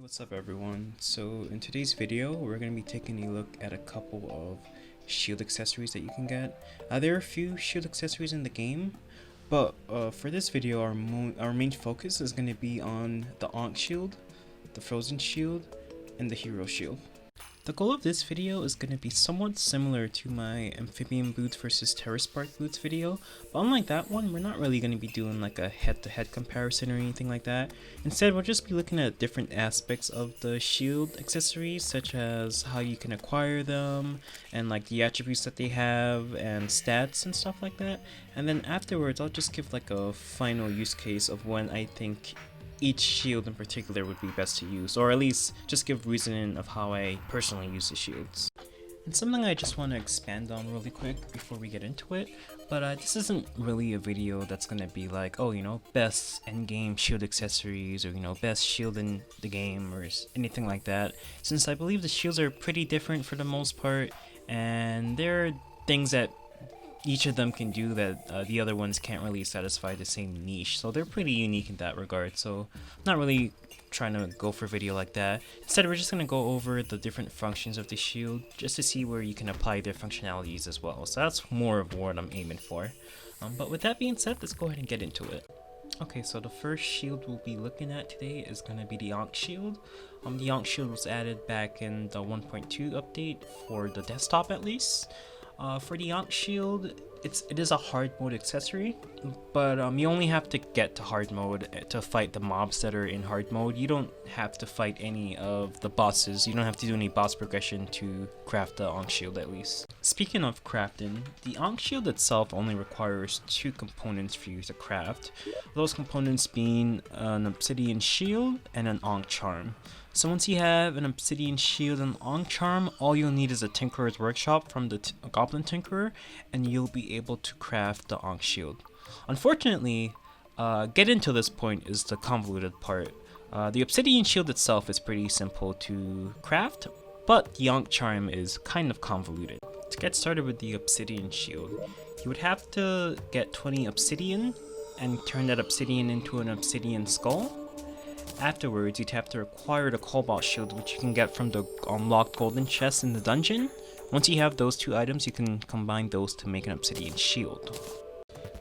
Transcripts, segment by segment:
What's up everyone? So in today's video we're going to be taking a look at a couple of shield accessories that you can get. There are a few shield accessories in the game, but for this video our main focus is going to be on the Ankh Shield, the Frozen Shield, and the Hero Shield. The goal of this video is going to be somewhat similar to my Amphibian Boots versus Terraspark Boots video, but unlike that one, we're not really going to be doing like a head-to-head comparison or anything like that. Instead, we'll just be looking at different aspects of the shield accessories, such as how you can acquire them, and like the attributes that they have, and stats and stuff like that. And then afterwards, I'll just give like a final use case of when I think each shield in particular would be best to use, or at least just give reasoning of how I personally use the shields. And something I just want to expand on really quick before we get into it, but this isn't really a video that's gonna be like, oh, you know, best endgame shield accessories, or, you know, best shield in the game, or anything like that, since I believe the shields are pretty different for the most part, and there are things that each of them can do that the other ones can't really satisfy the same niche, so they're pretty unique in that regard. So I'm not really trying to go for a video like that. Instead, we're just going to go over the different functions of the shield just to see where you can apply their functionalities as well. So that's more of what I'm aiming for. But with that being said, let's go ahead and get into it. Okay, so the first shield we'll be looking at today is going to be the Ankh Shield. The Ankh Shield was added back in the 1.2 update for the desktop at least. For the Ankh Shield, it is a hard mode accessory, but you only have to get to hard mode to fight the mobs that are in hard mode. You don't have to fight any of the bosses. You don't have to do any boss progression to craft the Ankh Shield at least. Speaking of crafting, the Ankh Shield itself only requires 2 components for you to craft. Those components being an Obsidian Shield and an Ankh Charm. So once you have an Obsidian Shield and Ankh Charm, all you'll need is a Tinkerer's Workshop from the Goblin Tinkerer, and you'll be able to craft the Ankh Shield. Unfortunately, getting to this point is the convoluted part. The Obsidian Shield itself is pretty simple to craft, but the Ankh Charm is kind of convoluted. To get started with the Obsidian Shield, you would have to get 20 Obsidian and turn that Obsidian into an Obsidian Skull. Afterwards, you'd have to acquire the Cobalt Shield, which you can get from the unlocked golden chest in the dungeon. Once you have those 2 items, you can combine those to make an Obsidian Shield.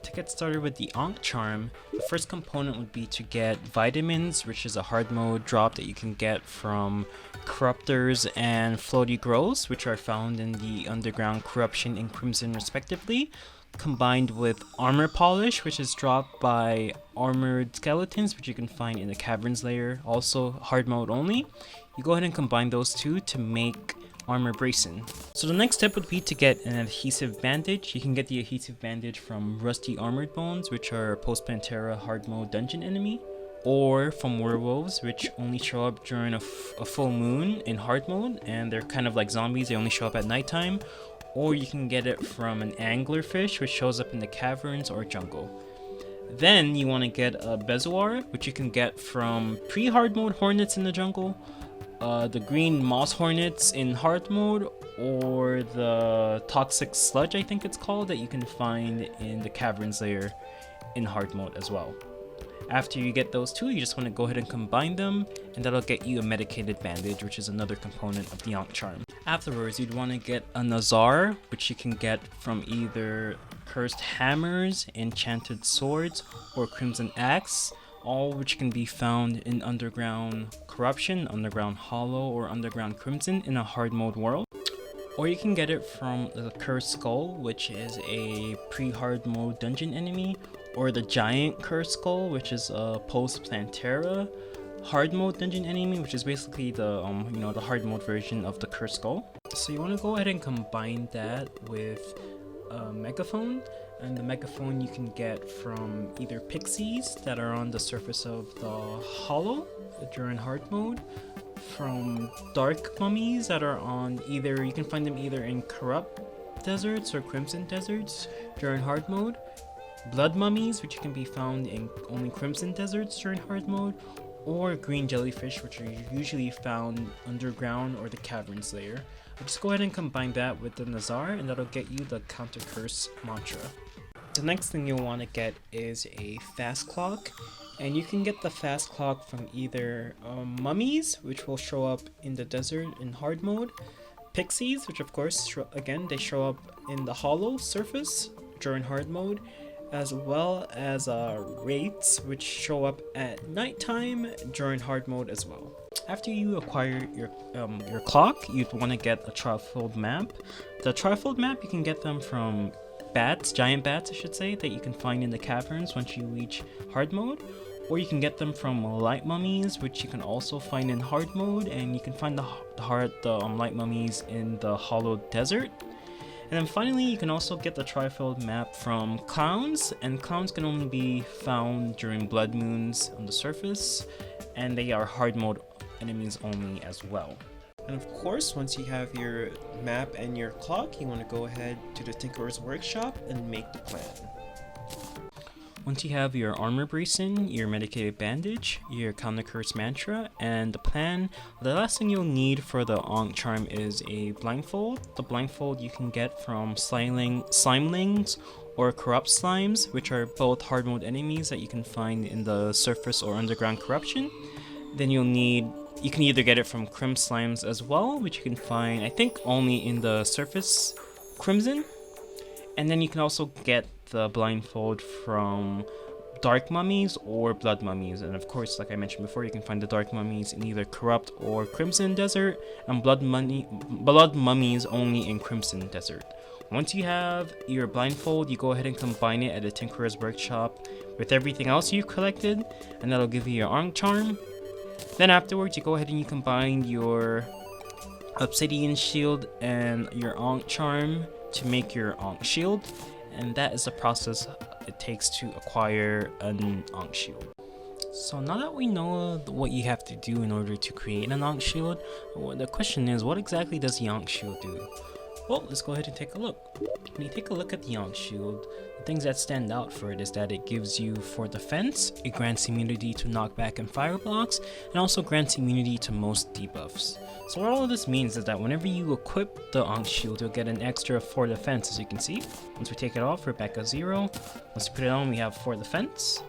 To get started with the Ankh Charm, the first component would be to get Vitamins, which is a hard mode drop that you can get from Corruptors and Floaty Growths, which are found in the Underground, Corruption, and Crimson respectively, combined with Armor Polish, which is dropped by Armored Skeletons, which you can find in the Caverns layer, also hard mode only. You go ahead and combine those 2 to make Armor Bracing. So the next step would be to get an Adhesive Bandage. You can get the Adhesive Bandage from Rusty Armored Bones, which are a post-Pantera hard mode dungeon enemy, or from Werewolves, which only show up during a full moon in hard mode, and they're kind of like zombies, they only show up at nighttime. Or you can get it from an Anglerfish, which shows up in the caverns or jungle. Then you want to get a Bezoar, which you can get from pre-hard mode Hornets in the jungle, the green Moss Hornets in hard mode, or the Toxic Sludge, I think it's called, that you can find in the caverns layer in hard mode as well. After you get those 2, you just want to go ahead and combine them, and that'll get you a Medicated Bandage, which is another component of the Ankh Charm. Afterwards, you'd want to get a Nazar, which you can get from either Cursed Hammers, Enchanted Swords, or Crimson Axe, all which can be found in Underground Corruption, Underground Hollow, or Underground Crimson in a hard mode world. Or you can get it from the Cursed Skull, which is a pre-hard mode dungeon enemy, or the Giant Cursed Skull, which is a post-Plantera hard mode dungeon enemy, which is basically the the hard mode version of the Cursed Skull. So you want to go ahead and combine that with a Megaphone, and the Megaphone you can get from either Pixies that are on the surface of the Hollow during hard mode, from Dark Mummies that are on either, you can find them either in Corrupt Deserts or Crimson Deserts during hard mode, Blood Mummies, which can be found in only Crimson Deserts during hard mode, or Green Jellyfish, which are usually found underground or the Caverns layer. Just go ahead and combine that with the Nazar, and that'll get you the Counter Curse mantra. The next thing you'll want to get is a Fast Clock. And you can get the fast clock from either mummies, which will show up in the desert in hard mode, pixies, which of course again they show up in the hollow surface during hard mode, as well as wraiths, which show up at nighttime during hard mode as well. After you acquire your clock, you'd want to get a trifold map. The trifold map, you can get them from bats, giant bats I should say, that you can find in the caverns once you reach hard mode. Or you can get them from light mummies, which you can also find in hard mode, and you can find the light mummies in the hollow desert. And then finally, you can also get the trifold map from clowns, and clowns can only be found during blood moons on the surface, and they are hard mode enemies only as well. And of course, once you have your map and your clock, you want to go ahead to the Tinkerer's Workshop and make the plan. Once you have your armor bracing, your medicated bandage, your counter curse mantra, and the plan, the last thing you'll need for the Ankh charm is a blindfold. The blindfold you can get from slimelings or corrupt slimes, which are both hard mode enemies that you can find in the surface or underground corruption. Then you can either get it from crim slimes as well, which you can find I think only in the surface crimson. And then you can also get the blindfold from dark mummies or blood mummies, and of course, like I mentioned before, you can find the dark mummies in either corrupt or crimson desert, and blood mummies only in crimson desert. Once you have your blindfold, you go ahead and combine it at the Tinkerer's Workshop with everything else you've collected, and that'll give you your Ankh charm. Then afterwards, you go ahead and you combine your obsidian shield and your Ankh charm to make your Ankh Shield, and that is the process it takes to acquire an Ankh Shield. So now that we know what you have to do in order to create an Ankh Shield, the question is, what exactly does the Ankh Shield do? Well, let's go ahead and take a look. When you take a look at the Ankh Shield, the things that stand out for it is that it gives you, for defense, it grants immunity to knockback and fire blocks, and also grants immunity to most debuffs. So what all of this means is that whenever you equip the Ankh Shield, you'll get an extra 4 defense, as you can see. Once we take it off, we're back at 0. Once we put it on, we have 4 defense.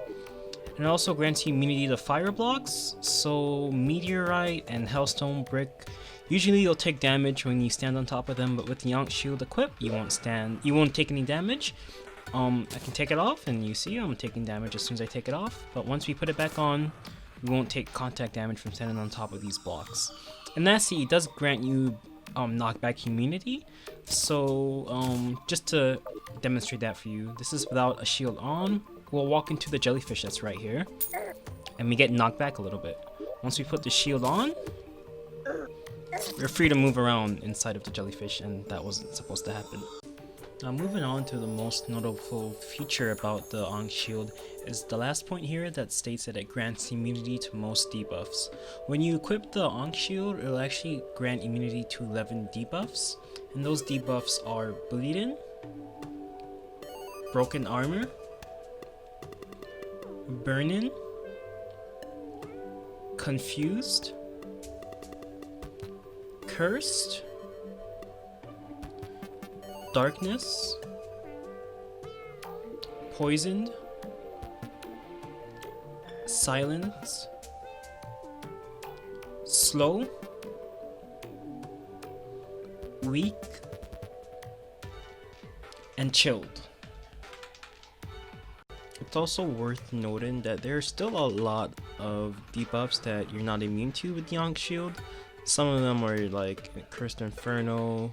And it also grants you immunity to fire blocks, so Meteorite and Hellstone Brick, usually you'll take damage when you stand on top of them, but with the Ankh Shield equipped, you won't take any damage. I can take it off, and you see I'm taking damage as soon as I take it off, but once we put it back on, we won't take contact damage from standing on top of these blocks. And lastly, it does grant you knockback immunity, so just to demonstrate that for you, this is without a shield on. We'll walk into the jellyfish that's right here, and we get knocked back a little bit. Once we put the shield on, we're free to move around inside of the jellyfish, and that wasn't supposed to happen. Now moving on to the most notable feature about the Ankh Shield is the last point here that states that it grants immunity to most debuffs. When you equip the Ankh Shield, it'll actually grant immunity to 11 debuffs, and those debuffs are Bleeding, Broken Armor, Burnin', Confused, Cursed, Darkness, Poisoned, Silence, Slow, Weak, and Chilled. It's also worth noting that there are still a lot of debuffs that you're not immune to with the Ankh Shield. Some of them are like Cursed Inferno,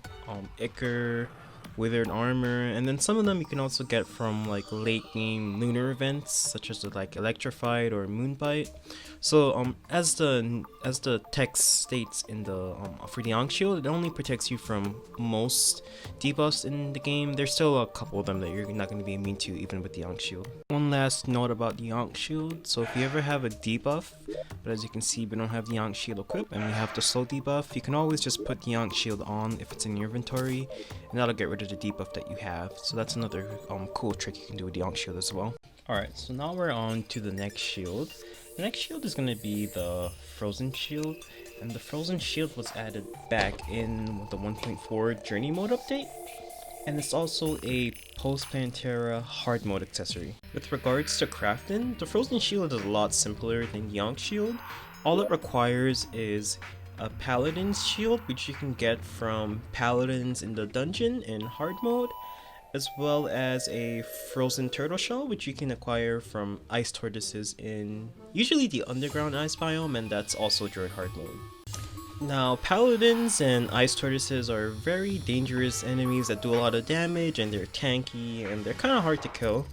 Ichor, Withered Armor, and then some of them you can also get from like late game lunar events such as like Electrified or Moonbite. So as the text states in the for the Ankh Shield, it only protects you from most debuffs in the game. There's still a couple of them that you're not going to be immune to even with the Ankh Shield. One last note about the Ankh Shield, so if you ever have a debuff, but as you can see we don't have the Ankh Shield equipped and we have the slow debuff, you can always just put the Ankh Shield on if it's in your inventory, and that'll get rid of the debuff that you have. So that's another cool trick you can do with the Ankh Shield as well. Alright, so now we're on to the next shield. The next shield is going to be the Frozen Shield, and the Frozen Shield was added back in the 1.4 Journey Mode update, and it's also a post-Pantera hard mode accessory. With regards to crafting, the Frozen Shield is a lot simpler than the Ankh Shield. All it requires is a Paladin's Shield, which you can get from Paladins in the dungeon in hard mode, as well as a Frozen Turtle Shell, which you can acquire from Ice Tortoises in usually the underground ice biome, and that's also during hard mode. Now, Paladins and Ice Tortoises are very dangerous enemies that do a lot of damage, and they're tanky, and they're kind of hard to kill.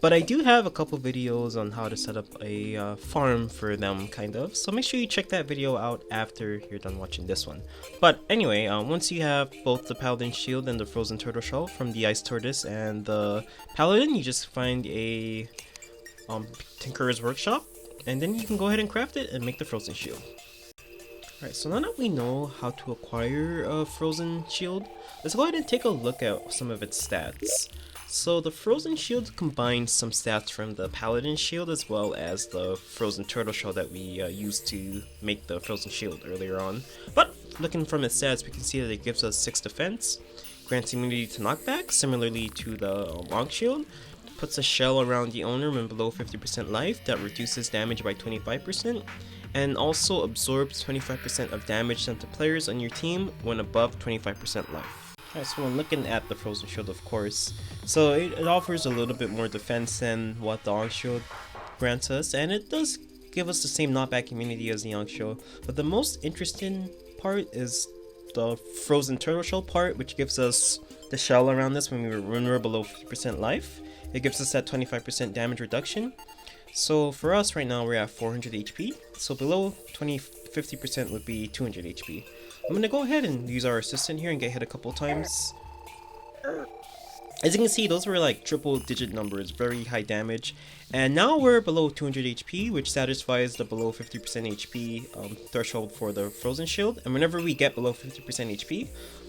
But I do have a couple videos on how to set up a farm for them, kind of. So make sure you check that video out after you're done watching this one. But anyway, once you have both the Paladin Shield and the Frozen Turtle Shell from the Ice Tortoise and the Paladin, you just find a Tinkerer's Workshop, and then you can go ahead and craft it and make the Frozen Shield. Alright, so now that we know how to acquire a Frozen Shield, let's go ahead and take a look at some of its stats. So the Frozen Shield combines some stats from the Paladin Shield as well as the Frozen Turtle Shell that we used to make the Frozen Shield earlier on. But looking from its stats, we can see that it gives us 6 defense, grants immunity to knockback, similarly to the Ankh Shield, puts a shell around the owner when below 50% life that reduces damage by 25%, and also absorbs 25% of damage done to players on your team when above 25% life. Alright, so when looking at the Frozen Shield, of course, so it offers a little bit more defense than what the Ankh Shield grants us, and it does give us the same knockback immunity as the Ankh Shield, but the most interesting part is the Frozen Turtle Shell part, which gives us the shell around us when we're below 50% life. It gives us that 25% damage reduction. So for us right now, we're at 400 HP, so below 50% would be 200 HP. I'm gonna go ahead and use our assistant here and get hit a couple times. As you can see, those were like triple digit numbers, very high damage. And now we're below 200 HP, which satisfies the below 50% HP threshold for the Frozen Shield. And whenever we get below 50% HP,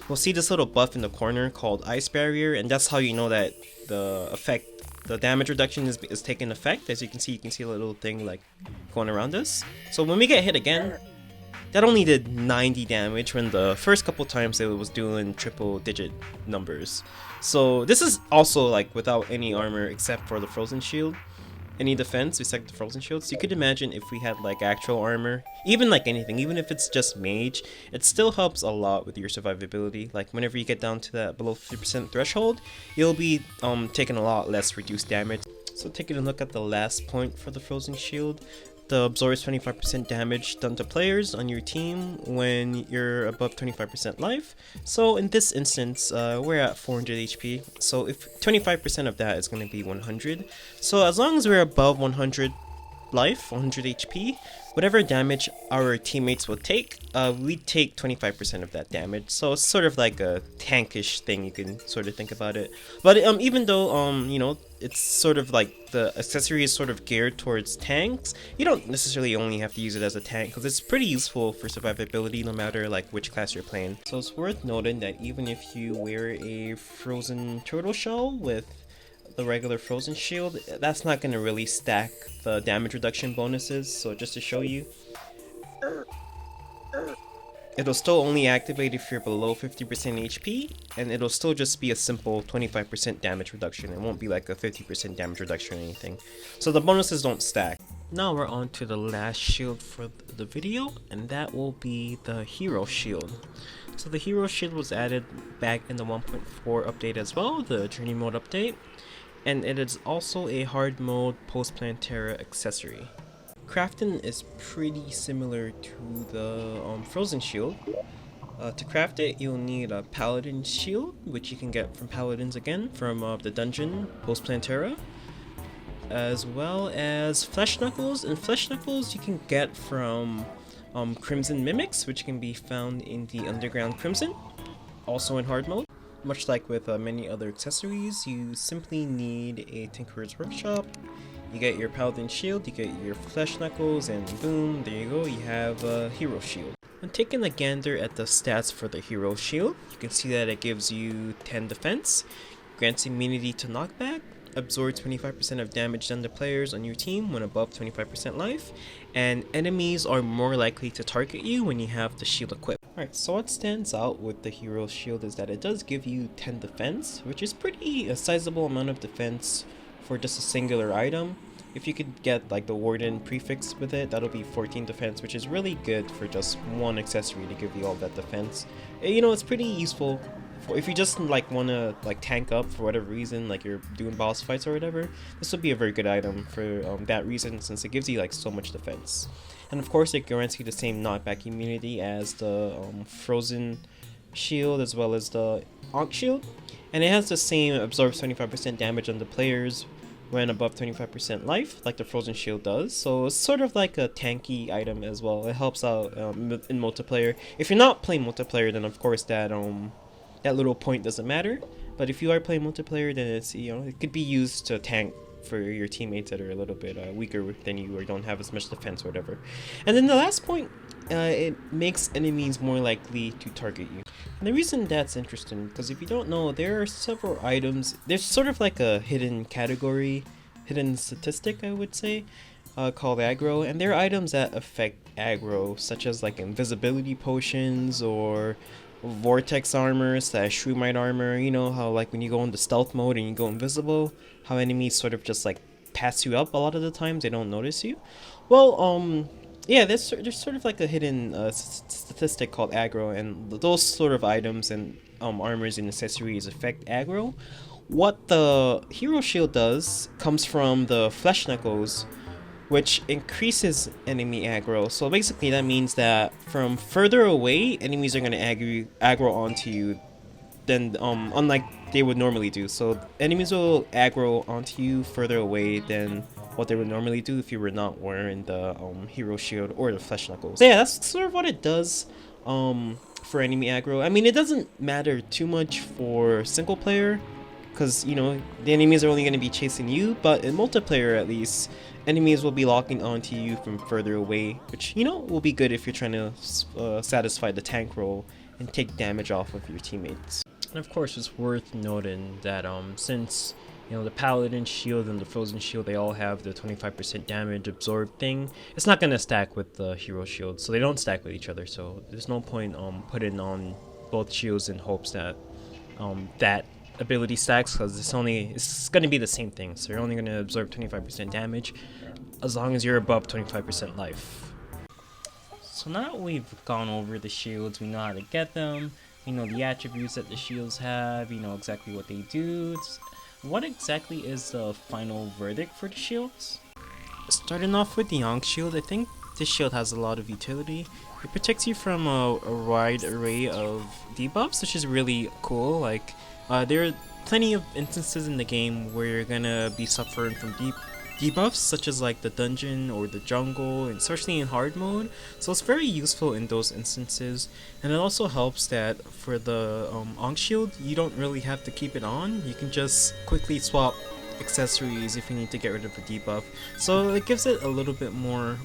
we'll see this little buff in the corner called Ice Barrier, and that's how you know that the damage reduction is taking effect. As you can see a little thing like going around us. So when we get hit again, that only did 90 damage when the first couple times it was doing triple digit numbers. So this is also like without any armor except for the Frozen Shield. Any defense except the Frozen Shield. So you could imagine if we had like actual armor, even like anything, even if it's just mage, it still helps a lot with your survivability. Like whenever you get down to that below 50% threshold, you'll be taking a lot less reduced damage. So taking a look at the last point for the Frozen Shield, the absorbs 25% damage done to players on your team when you're above 25% life. So in this instance, we're at 400 HP. So if 25% of that is going to be 100. So as long as we're above 100 life, 100 HP, whatever damage our teammates will take, we take 25% of that damage. So it's sort of like a tankish thing, you can sort of think about it. But even though you know, it's sort of like the accessory is sort of geared towards tanks, you don't necessarily only have to use it as a tank, because it's pretty useful for survivability no matter like which class you're playing. So it's worth noting that even if you wear a Frozen Turtle Shell with the regular Frozen Shield, that's not going to really stack the damage reduction bonuses. So just to show you, it'll still only activate if you're below 50% HP, and it'll still just be a simple 25% damage reduction. It won't be like a 50% damage reduction or anything. So the bonuses don't stack. Now we're on to the last shield for the video, and that will be the Hero Shield. So the Hero Shield was added back in the 1.4 update as well, the Journey Mode update. And it is also a hard mode post-Pantera accessory. Crafting is pretty similar to the Frozen Shield. To craft it, you'll need a Paladin Shield, which you can get from Paladins again, from the dungeon post-Pantera, as well as Flesh Knuckles. And Flesh Knuckles you can get from Crimson Mimics, which can be found in the Underground Crimson, also in hard mode. Much like with many other accessories, you simply need a Tinkerer's Workshop. You get your Paladin Shield, you get your Flesh Knuckles, and boom, there you go, you have a Hero Shield. When taking a gander at the stats for the Hero Shield, you can see that it gives you 10 defense, grants immunity to knockback, absorb 25% of damage done to players on your team when above 25% life, and enemies are more likely to target you when you have the shield equipped. Alright, so what stands out with the hero shield is that it does give you 10 defense, which is pretty a sizable amount of defense for just a singular item. If you could get like the Warden prefix with it, that'll be 14 defense, which is really good for just one accessory to give you all that defense. You know, it's pretty useful for if you just like want to like tank up for whatever reason, like you're doing boss fights or whatever. This would be a very good item for that reason, since it gives you like so much defense. And of course, it guarantees you the same knockback immunity as the Frozen Shield as well as the Ankh Shield. And it has the same absorbs 25% damage on the players when above 25% life, like the Frozen Shield does. So it's sort of like a tanky item as well. It helps out in multiplayer. If you're not playing multiplayer, then of course that little point doesn't matter. But if you are playing multiplayer, then it's, you know, it could be used to tank for your teammates that are a little bit weaker than you or don't have as much defense or whatever. And then the last point, it makes enemies more likely to target you. And the reason that's interesting, because if you don't know, there are several items, there's sort of like a hidden category, hidden statistic I would say, called aggro, and there are items that affect aggro, such as like invisibility potions or vortex armor / shroomite armor. You know how like when you go into stealth mode and you go invisible, how enemies sort of just like pass you up a lot of the times, they don't notice you. Well, yeah, there's sort of like a hidden statistic called aggro, and those sort of items and armors and accessories affect aggro. What the hero shield does comes from the flesh knuckles, which increases enemy aggro. So basically that means that from further away, enemies are going to aggro onto you than unlike they would normally do. So enemies will aggro onto you further away than what they would normally do if you were not wearing the hero shield or the flesh knuckles. So yeah, that's sort of what it does for enemy aggro. I mean, it doesn't matter too much for single player, because, you know, the enemies are only going to be chasing you, but in multiplayer at least, enemies will be locking onto you from further away, which, you know, will be good if you're trying to satisfy the tank role and take damage off of your teammates. And of course, it's worth noting that since, you know, the Paladin Shield and the Frozen Shield, they all have the 25% damage absorb thing, it's not going to stack with the Hero Shield, so they don't stack with each other, so there's no point putting on both shields in hopes that that ability stacks, because it's going to be the same thing, so you're only going to absorb 25% damage as long as you're above 25% life. So now that we've gone over the shields, we know how to get them, we know the attributes that the shields have, you know exactly what they do. What exactly is the final verdict for the shields? Starting off with the Ankh Shield, I think this shield has a lot of utility. It protects you from a wide array of debuffs, which is really cool. Like, there are plenty of instances in the game where you're gonna be suffering from debuffs, such as like the dungeon or the jungle, and especially in hard mode. So it's very useful in those instances, and it also helps that for the Ankh Shield, you don't really have to keep it on. You can just quickly swap accessories if you need to get rid of a debuff. So it gives it a little bit more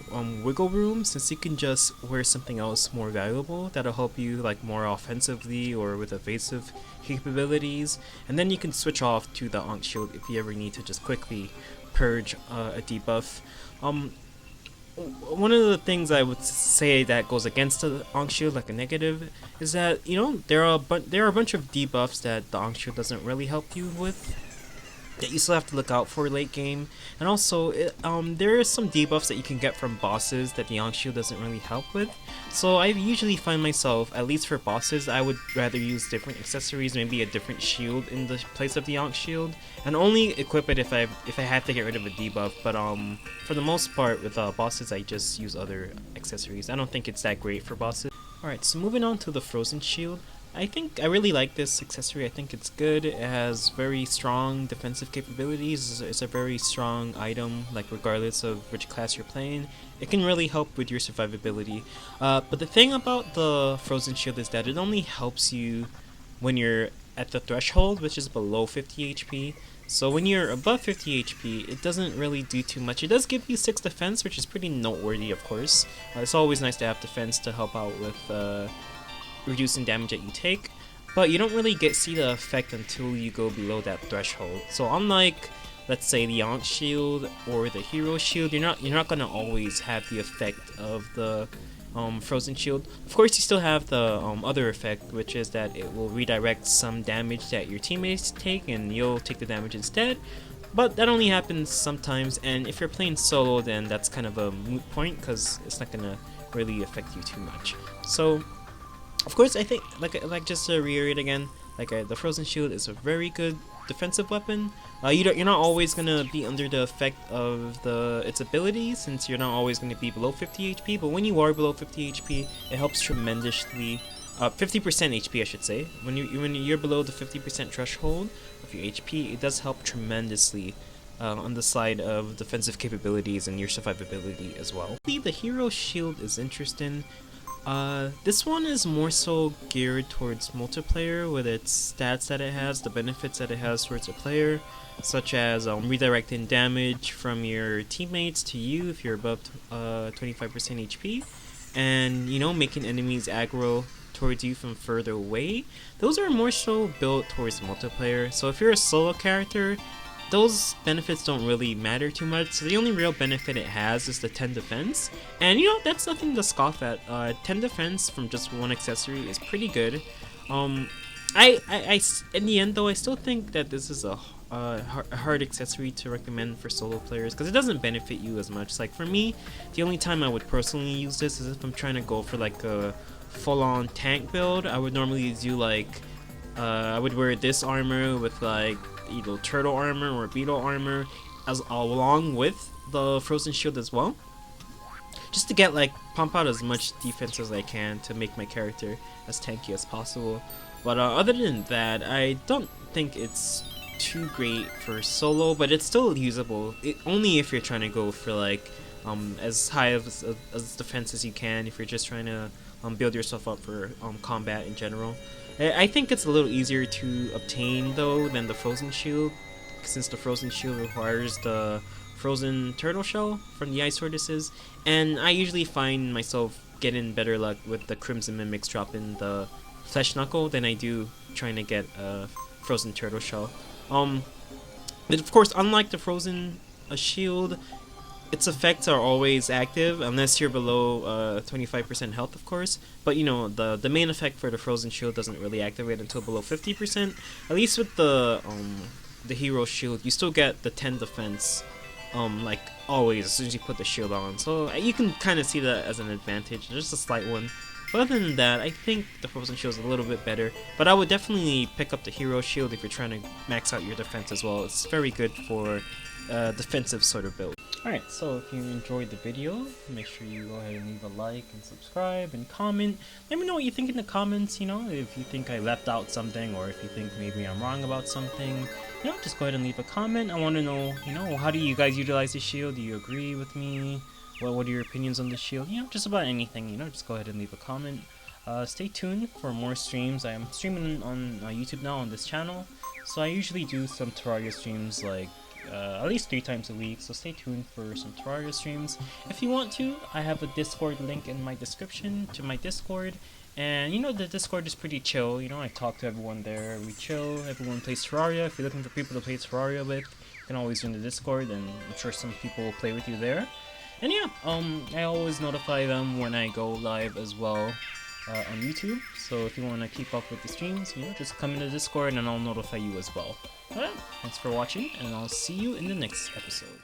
wiggle room, since you can just wear something else more valuable that'll help you like more offensively or with evasive capabilities, and then you can switch off to the Ankh Shield if you ever need to just quickly purge a debuff. One of the things I would say that goes against the Ankh Shield, like a negative, is that, you know, there are a bunch of debuffs that the Ankh Shield doesn't really help you with, that you still have to look out for late game. And also, there are some debuffs that you can get from bosses that the Ankh Shield doesn't really help with. So I usually find myself, at least for bosses, I would rather use different accessories, maybe a different shield in the place of the Ankh Shield, and only equip it if I have to get rid of a debuff. But for the most part with bosses, I just use other accessories. I don't think it's that great for bosses. Alright, so moving on to the Frozen Shield. I really like this accessory. I think it's good. It has very strong defensive capabilities. It's a very strong item, like regardless of which class you're playing. It can really help with your survivability. But the thing about the Frozen Shield is that it only helps you when you're at the threshold, which is below 50 HP. So when you're above 50 HP, it doesn't really do too much. It does give you 6 defense, which is pretty noteworthy, of course. It's always nice to have defense to help out with reducing damage that you take, but you don't really see the effect until you go below that threshold. So unlike let's say the Ankh Shield or the Hero Shield, you're not gonna always have the effect of the Frozen Shield. Of course, you still have the other effect, which is that it will redirect some damage that your teammates take, and you'll take the damage instead. But that only happens sometimes, and if you're playing solo, then that's kind of a moot point because it's not gonna really affect you too much. So, of course, I think like just to reiterate again, the Frozen Shield is a very good defensive weapon. You're not always gonna be under the effect of its abilities, since you're not always gonna be below 50 HP. But when you are below 50 HP, it helps tremendously. 50% HP, I should say. When you're below the 50% threshold of your HP, it does help tremendously on the side of defensive capabilities and your survivability as well. The Hero Shield is interesting. This one is more so geared towards multiplayer with its stats that it has, the benefits that it has towards a player, such as redirecting damage from your teammates to you if you're above 25% HP, and making enemies aggro towards you from further away. Those are more so built towards multiplayer. So if you're a solo character, those benefits don't really matter too much. So the only real benefit it has is the 10 defense, and that's nothing to scoff at. 10 defense from just one accessory is pretty good. I in the end though, I still think that this is a hard accessory to recommend for solo players because it doesn't benefit you as much. Like for me, the only time I would personally use this is if I'm trying to go for like a full-on tank build. I would normally do I would wear this armor with like either turtle armor or beetle armor along with the Frozen Shield as well, just to get pump out as much defense as I can to make my character as tanky as possible. But other than that, I don't think it's too great for solo, but it's still usable. Only if you're trying to go for as high of defense as you can, if you're just trying to build yourself up for combat in general. I think it's a little easier to obtain though than the Frozen Shield, since the Frozen Shield requires the frozen turtle shell from the ice tortoises, and I usually find myself getting better luck with the Crimson Mimics dropping the Flesh Knuckle than I do trying to get a frozen turtle shell. But of course, unlike the Frozen Shield, its effects are always active unless you're below 25% health, of course. But the main effect for the Frozen Shield doesn't really activate until below 50%. At least with the Hero Shield, you still get the 10 defense, always as soon as you put the shield on. So you can kind of see that as an advantage, just a slight one. But other than that, I think the Frozen Shield is a little bit better. But I would definitely pick up the Hero Shield if you're trying to max out your defense as well. It's very good for defensive sort of build. Alright, so if you enjoyed the video, make sure you go ahead and leave a like and subscribe and comment. Let me know what you think in the comments, if you think I left out something or if you think maybe I'm wrong about something. Just go ahead and leave a comment. I want to know, how do you guys utilize the shield? Do you agree with me? What are your opinions on the shield? Just about anything, just go ahead and leave a comment. Stay tuned for more streams. I am streaming on YouTube now on this channel, so I usually do some Terraria streams at least 3 times a week, so stay tuned for some Terraria streams. If you want to, I have a Discord link in my description to my Discord, and the Discord is pretty chill. I talk to everyone there, we chill, everyone plays Terraria. If you're looking for people to play Terraria with, you can always join the Discord, and I'm sure some people will play with you there. And I always notify them when I go live as well on YouTube, so if you want to keep up with the streams, just come into Discord and I'll notify you as well. Alright, thanks for watching, and I'll see you in the next episode.